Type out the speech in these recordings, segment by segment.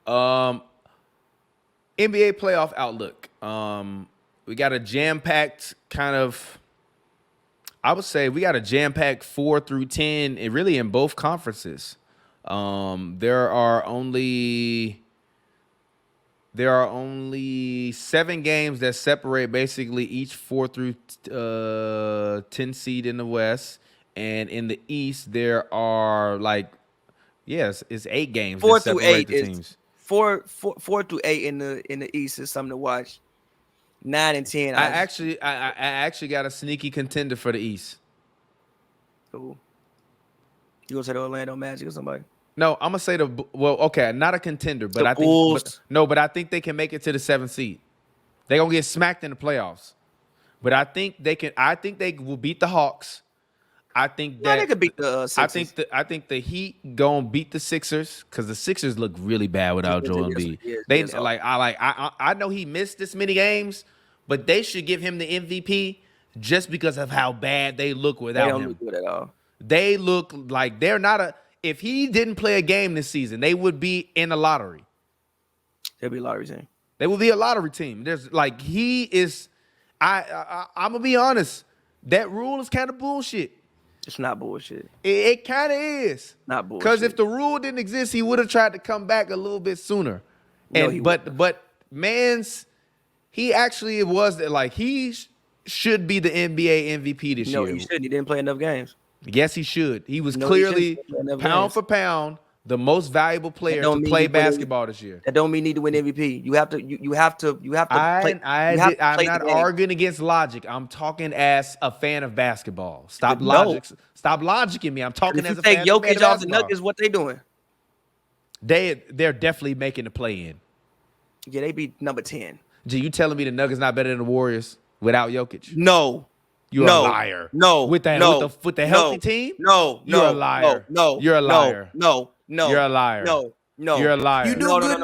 Um, NBA playoff outlook. We got a jam-packed kind of. I would say we got a jam-packed 4 through 10, and really in both conferences. There are only 7 games that separate basically each 4 through 10 seed in the West, and in the East there are it's 8 games that Four through separate eight the is teams. four through 8 in the East is something to watch. 9 and 10. I actually got a sneaky contender for the East. Ooh. You gonna say the Orlando Magic or somebody? No, I'm gonna say not a contender, but The I Bulls. but I think they can make it to the 7th seed. They're gonna get smacked in the playoffs, but I think they can. I think they will beat the Hawks. I think Yeah, that they could beat the Sixers. I think the Heat gonna beat the Sixers because the Sixers look really bad without Joel Embiid. I know he missed this many games, but they should give him the MVP just because of how bad they look without They don't him. look good at all. They look like they're not a. If he didn't play a game this season, they would be in the lottery. They'll be a lottery team. They would be a lottery team. There's like he is. I'm gonna be honest. That rule is kind of bullshit. It's not bullshit. It kind of is. Not bullshit. Because if the rule didn't exist, he would have tried to come back a little bit sooner. But he actually was like he should be the NBA MVP this year. No, he shouldn't. He didn't play enough games. Yes, he should. He was clearly pound for pound the most valuable player to play basketball this year. That don't mean you need to win MVP. You have to play. I'm not arguing against logic. I'm talking as a fan of basketball. Stop logicking me. I'm talking as a fan of basketball. If you take Jokic off the Nuggets, what they doing? They're definitely making the play in. Yeah, they be number 10. G, you telling me the Nuggets not better than the Warriors without Jokic? No. You're a liar. No. With the healthy team? No. You're a liar. No. You're a liar. No. You're a liar. No. You're a liar. You do good.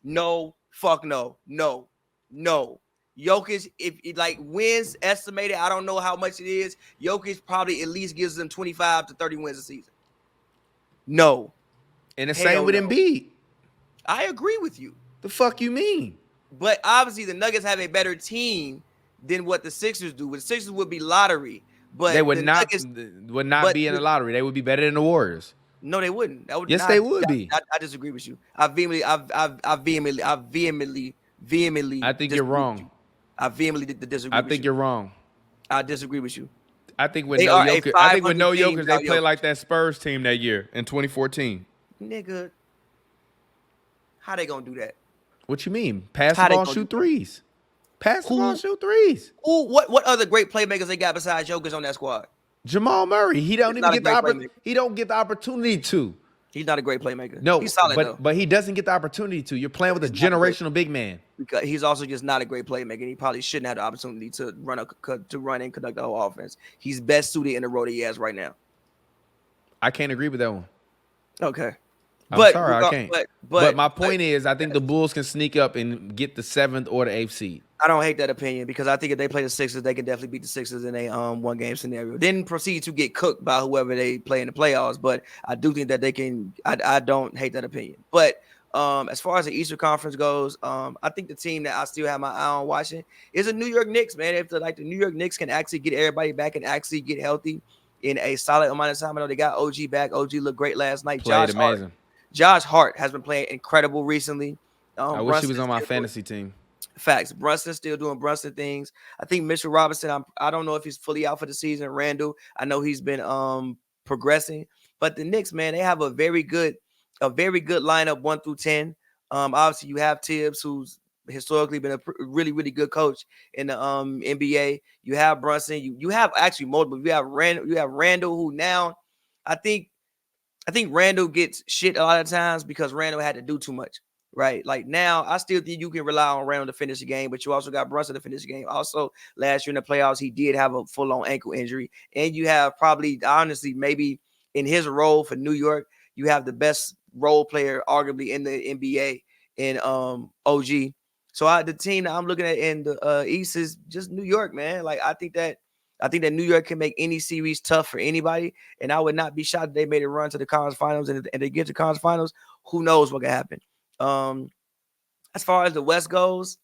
No. Fuck no. No. Jokic, if like wins estimated, I don't know how much it is. Jokic probably at least gives them 25 to 30 wins a season. No. And the same with Embiid. I agree with you. The fuck you mean? But obviously the Nuggets have a better team than what the Sixers do. The Sixers would be lottery, but they would not be in the lottery. They would be better than the Warriors. No, they wouldn't. They would be. I disagree with you. I vehemently I think you're wrong. I vehemently disagree. I think you're wrong. I disagree with you. I think with no Jokic, they play like that Spurs team that year in 2014. Nigga, how they gonna do that? What you mean? Pass the ball, shoot threes. Pass the ball, shoot threes. What other great playmakers they got besides Jokic on that squad? Jamal Murray. He don't even get the opportunity to. He's not a great playmaker. No, he's solid but he doesn't get the opportunity to. You're playing with a generational big man. Because he's also just not a great playmaker. He probably shouldn't have the opportunity to run and conduct the whole offense. He's best suited in the role that he has right now. I can't agree with that one. Okay. I'm sorry, I can't. But my point is, I think the Bulls can sneak up and get the 7th or the 8th seed. I don't hate that opinion because I think if they play the Sixers, they can definitely beat the Sixers in a one-game scenario. Then proceed to get cooked by whoever they play in the playoffs. But I do think that they can. I don't hate that opinion. But as far as the Eastern Conference goes, I think the team that I still have my eye on watching is the New York Knicks, man. If the New York Knicks can actually get everybody back and actually get healthy in a solid amount of time. I know they got OG back. OG looked great last night. Played amazing. Josh Hart has been playing incredible recently. I wish he was on my fantasy team. Facts. Brunson's still doing Brunson things. I think Mitchell Robinson, I don't know if he's fully out for the season. Randall, I know he's been progressing. But the Knicks, man, they have a very good lineup 1 through 10. Obviously, you have Tibbs, who's historically been a really, really good coach in the NBA. You have Brunson. You have actually multiple. You have Randall, who now I think Randall gets shit a lot of times because Randall had to do too much, right? Like now, I still think you can rely on Randall to finish the game, but you also got Brunson to finish the game. Also, last year in the playoffs, he did have a full-on ankle injury. And you have probably, honestly, maybe in his role for New York, you have the best role player, arguably, in the NBA in OG. So the team that I'm looking at in the East is just New York, man. Like, I think that I think that New York can make any series tough for anybody, and I would not be shocked if they made a run to the conference finals, and they get to conference finals. Who knows what can happen? As far as the West goes,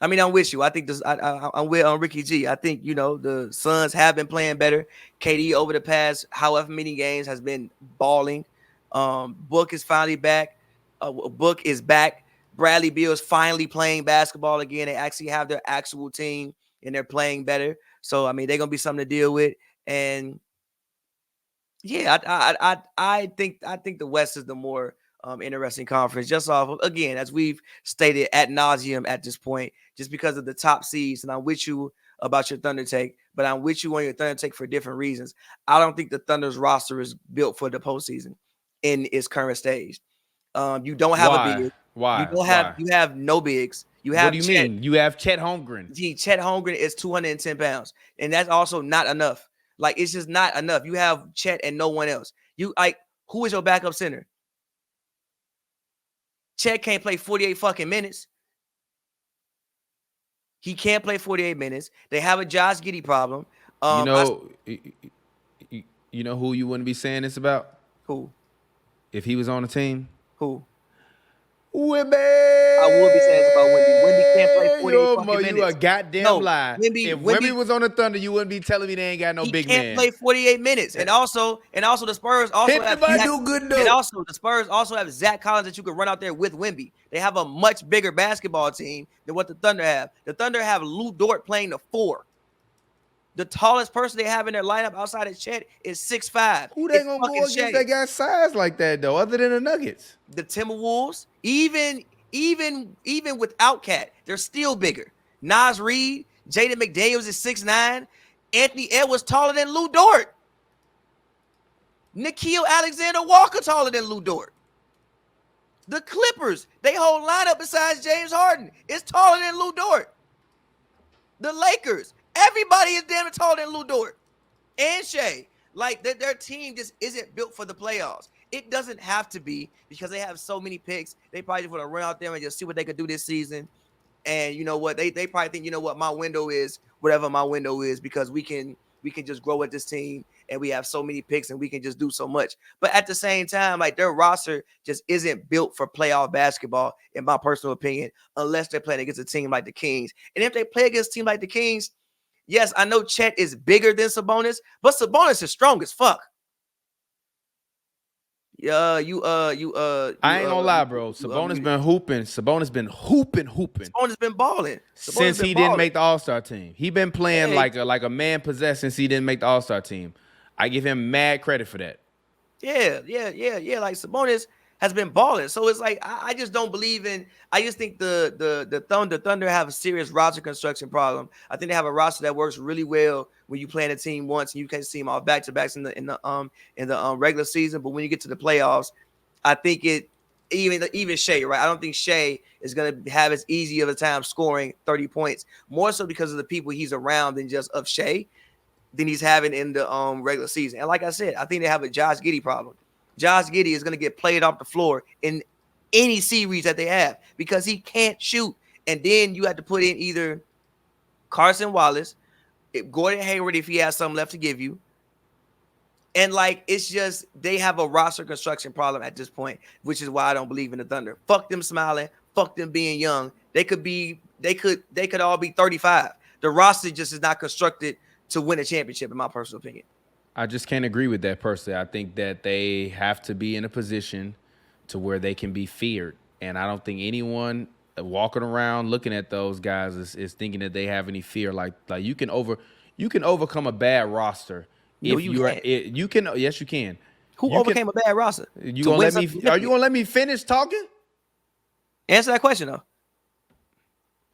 I mean, I'm with you. I think this. I'm with Ricky G. I think the Suns have been playing better. KD over the past however many games has been balling. Book is finally back. Book is back. Bradley Beal is finally playing basketball again. They actually have their actual team and they're playing better. So I mean, they're gonna be something to deal with. And yeah, I think the West is the more interesting conference, just off of, again, as we've stated ad nauseum at this point, just because of the top seeds. And I'm with you about your Thunder take, but I'm with you on your Thunder take for different reasons. I don't think the Thunder's roster is built for the postseason in its current stage. You don't have a big. Why? You Why? don't have. Why? You have no bigs. You What have do you Chet. mean? You have Chet Holmgren. Chet Holmgren is 210 pounds, and that's also not enough. Like, it's just not enough. You have Chet and no one else. Who is your backup center? Chet can't play 48 fucking minutes. He can't play 48 minutes. They have a Josh Giddey problem. You know, you know who you wouldn't be saying this about Who? if he was on the team? Who? Wemby. I would be saying this about Wemby. Wemby can't play 48 fucking You a minutes. goddamn No, lie. If Wemby was on the Thunder, you wouldn't be telling me they ain't got no He big can't man. play 48 minutes. And also the Spurs also have and also the Spurs also have Zach Collins that you could run out there with Wemby. They have a much bigger basketball team than what the Thunder have. The Thunder have Lou Dort playing the 4. The tallest person they have in their lineup outside of Chet is 6'5". Who they gonna go against that guy's size like that though, other than the Nuggets? The Timberwolves, even without Cat, they're still bigger. Nas Reed, Jaden McDaniels is 6'9". Anthony Edwards taller than Lou Dort. Nickeil Alexander-Walker taller than Lou Dort. The Clippers, they whole lineup besides James Harden is taller than Lou Dort. The Lakers, everybody is damn taller than Lou Dort and Shea. Like, their team just isn't built for the playoffs. It doesn't have to be, because they have so many picks. They probably just want to run out there and just see what they could do this season. And you know what? They probably think, you know what, my window is whatever my window is, because we can just grow with this team and we have so many picks and we can just do so much. But at the same time, like, their roster just isn't built for playoff basketball, in my personal opinion, unless they're playing against a team like the Kings. And if they play against a team like the Kings, yes, I know Chet is bigger than Sabonis, but Sabonis is strong as fuck. I ain't gonna lie, bro. Sabonis been hooping. Sabonis been hooping. Sabonis been balling since he didn't make the All-Star team. He been playing like a man possessed since he didn't make the All-Star team. I give him mad credit for that. Yeah. Like, Sabonis has been balling. So it's like, I just don't believe in. I just think the Thunder have a serious roster construction problem. I think they have a roster that works really well when you play in a team once and you can see them all back to backs in the regular season. But when you get to the playoffs, I think even Shea, right? I don't think Shea is going to have as easy of a time scoring 30 points, more so because of the people he's around than just of Shea than he's having in the regular season. And like I said, I think they have a Josh Giddey problem. Josh Giddey is going to get played off the floor in any series that they have because he can't shoot. And then you have to put in either Carson Wallace, Gordon Hayward if he has something left to give you. And like, it's just, they have a roster construction problem at this point, which is why I don't believe in the Thunder. Fuck them smiling, fuck them being young. They could all be 35. The roster just is not constructed to win a championship, in my personal opinion. I just can't agree with that personally. I think that they have to be in a position to where they can be feared. And I don't think anyone walking around looking at those guys is thinking that they have any fear. Like you can overcome a bad roster. No, You can. Yes, you can. Who overcame a bad roster? Are you gonna let me finish talking? Answer that question though.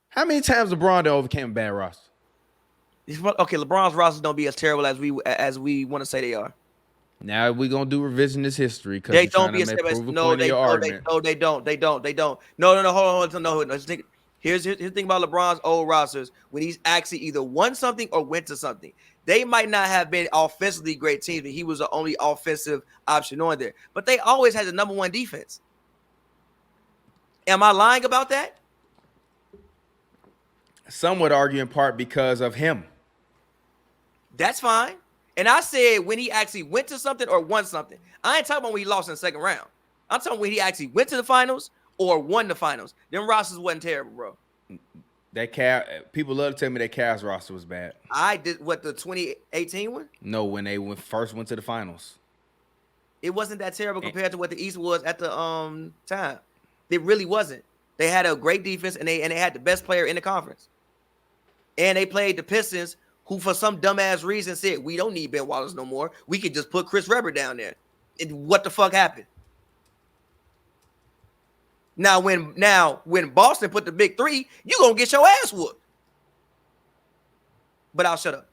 How many times LeBron overcame a bad roster? Okay, LeBron's rosters don't be as terrible as we want to say they are. Now we're gonna do revisionist history because they don't be as terrible. No, they don't. No. Hold on. No. Here's the thing about LeBron's old rosters: when he's actually either won something or went to something, they might not have been offensively great teams, but he was the only offensive option on there. But they always had the number one defense. Am I lying about that? Some would argue in part because of him. That's fine. And I said when he actually went to something or won something. I ain't talking about when he lost in the second round. I'm talking when he actually went to the finals or won the finals. Them rosters wasn't terrible, bro. That people love to tell me that Cavs roster was bad. I did what, the 2018 one? No, when they first went to the finals. It wasn't that terrible compared to what the East was at the time. It really wasn't. They had a great defense and they had the best player in the conference. And they played the Pistons, who for some dumbass reason said, we don't need Ben Wallace no more. We could just put Chris Webber down there. And what the fuck happened? Now when Boston put the big three, you gonna get your ass whooped. But I'll shut up.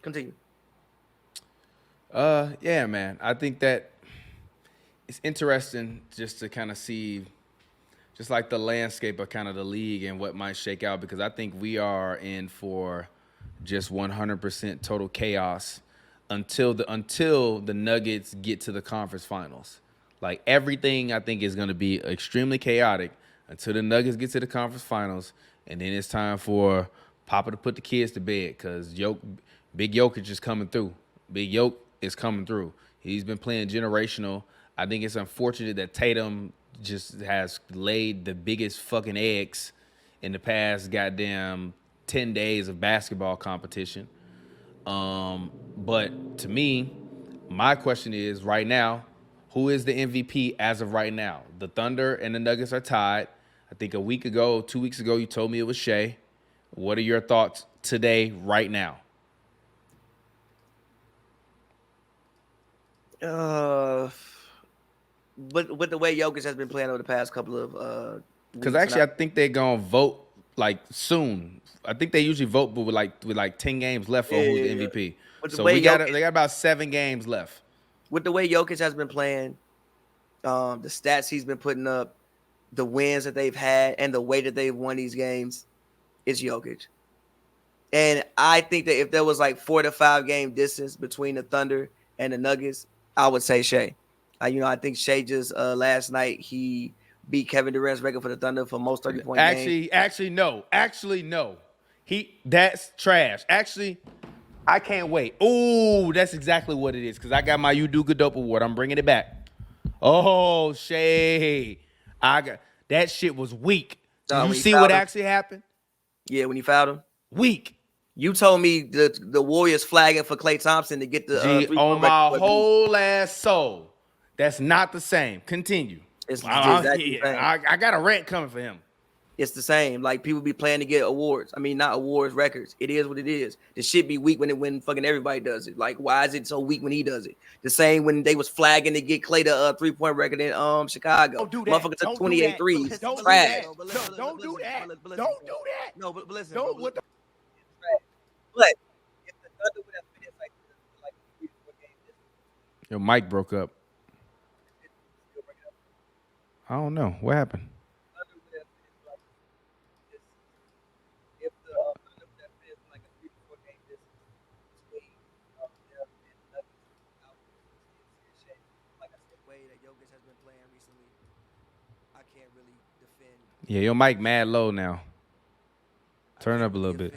Continue. Yeah, man. I think that it's interesting just to kind of see just like the landscape of kind of the league and what might shake out, because I think we are in for just 100% total chaos until the Nuggets get to the conference finals. Like everything I think is going to be extremely chaotic until the Nuggets get to the conference finals, and then it's time for Papa to put the kids to bed because Big Jokic is coming through. Big Yoke is coming through. He's been playing generational. I think it's unfortunate that Tatum just has laid the biggest fucking eggs in the past goddamn 10 days of basketball competition. But to me, my question is right now, who is the MVP as of right now? The Thunder and the Nuggets are tied. I think 2 weeks ago, you told me it was Shea. What are your thoughts today, right now? But with the way Jokic has been playing over the past couple of because actually I think they're gonna vote like soon. I think they usually vote, but with like 10 games left for who's the MVP. So they got about 7 games left. With the way Jokic has been playing, the stats he's been putting up, the wins that they've had, and the way that they've won these games, it's Jokic. And I think that if there was like 4 to 5 game distance between the Thunder and the Nuggets, I would say Shea. I think Shea just last night he beat Kevin Durant's record for the Thunder for most 30-point games. Actually, no. That's trash. Actually, I can't wait. Oh, that's exactly what it is. Because I got my You Do Good Dope award. I'm bringing it back. Oh, Shea. That shit was weak. Did you see what actually happened? Yeah, when you fouled him. Weak. You told me the Warriors flagging for Klay Thompson to get the on my whole ass soul. That's not the same. Continue. It's exactly the same. I got a rant coming for him. It's the same. Like people be playing to get awards. I mean, not awards, records. It is what it is. The shit be weak when fucking everybody does it. Like, why is it so weak when he does it? The same when they was flagging to get Klay the 3-point record in Chicago. Don't do that. Motherfucker took 28 threes. Don't do trash. that. Don't do that. Don't do that. No, but listen. Don't. What the? But if the Thunder would have finished like 3 to 4 games, Your mic broke up. I don't know. What happened? Yeah, your mic mad low now. Turn up a little bit.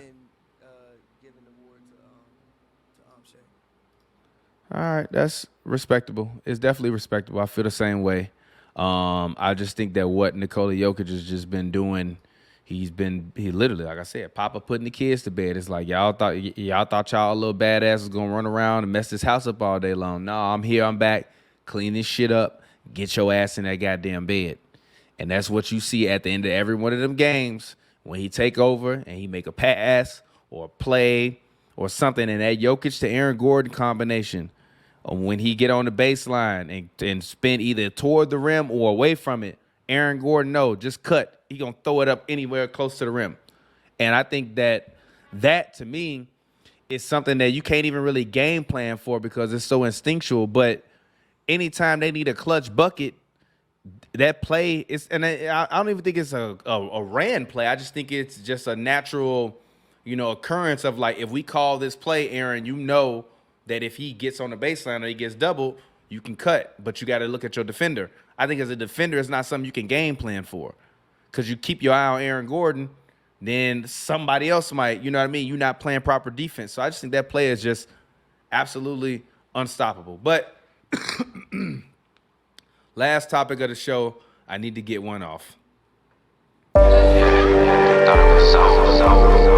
All right, that's respectable. It's definitely respectable. I feel the same way. I just think that what Nikola Jokic has just been doing, he literally, like I said, Papa putting the kids to bed. It's like y'all thought y'all little badass was gonna run around and mess this house up all day long. No, I'm here, I'm back, clean this shit up, get your ass in that goddamn bed. And that's what you see at the end of every one of them games when he take over and he make a pass or a play or something in that Jokic to Aaron Gordon combination. When he get on the baseline and spin either toward the rim or away from it, Aaron Gordon, no, just cut. He going to throw it up anywhere close to the rim. And I think that to me is something that you can't even really game plan for because it's so instinctual. But anytime they need a clutch bucket, that play is, and I don't even think it's a ran play. I just think it's just a natural, occurrence of like, if we call this play, Aaron, that if he gets on the baseline or he gets doubled, you can cut, but you got to look at your defender. I think as a defender, it's not something you can game plan for because you keep your eye on Aaron Gordon. then somebody else might, you know what I mean? You're not playing proper defense. So I just think that play is just absolutely unstoppable. But last topic of the show, I need to get one off. Thought it was so.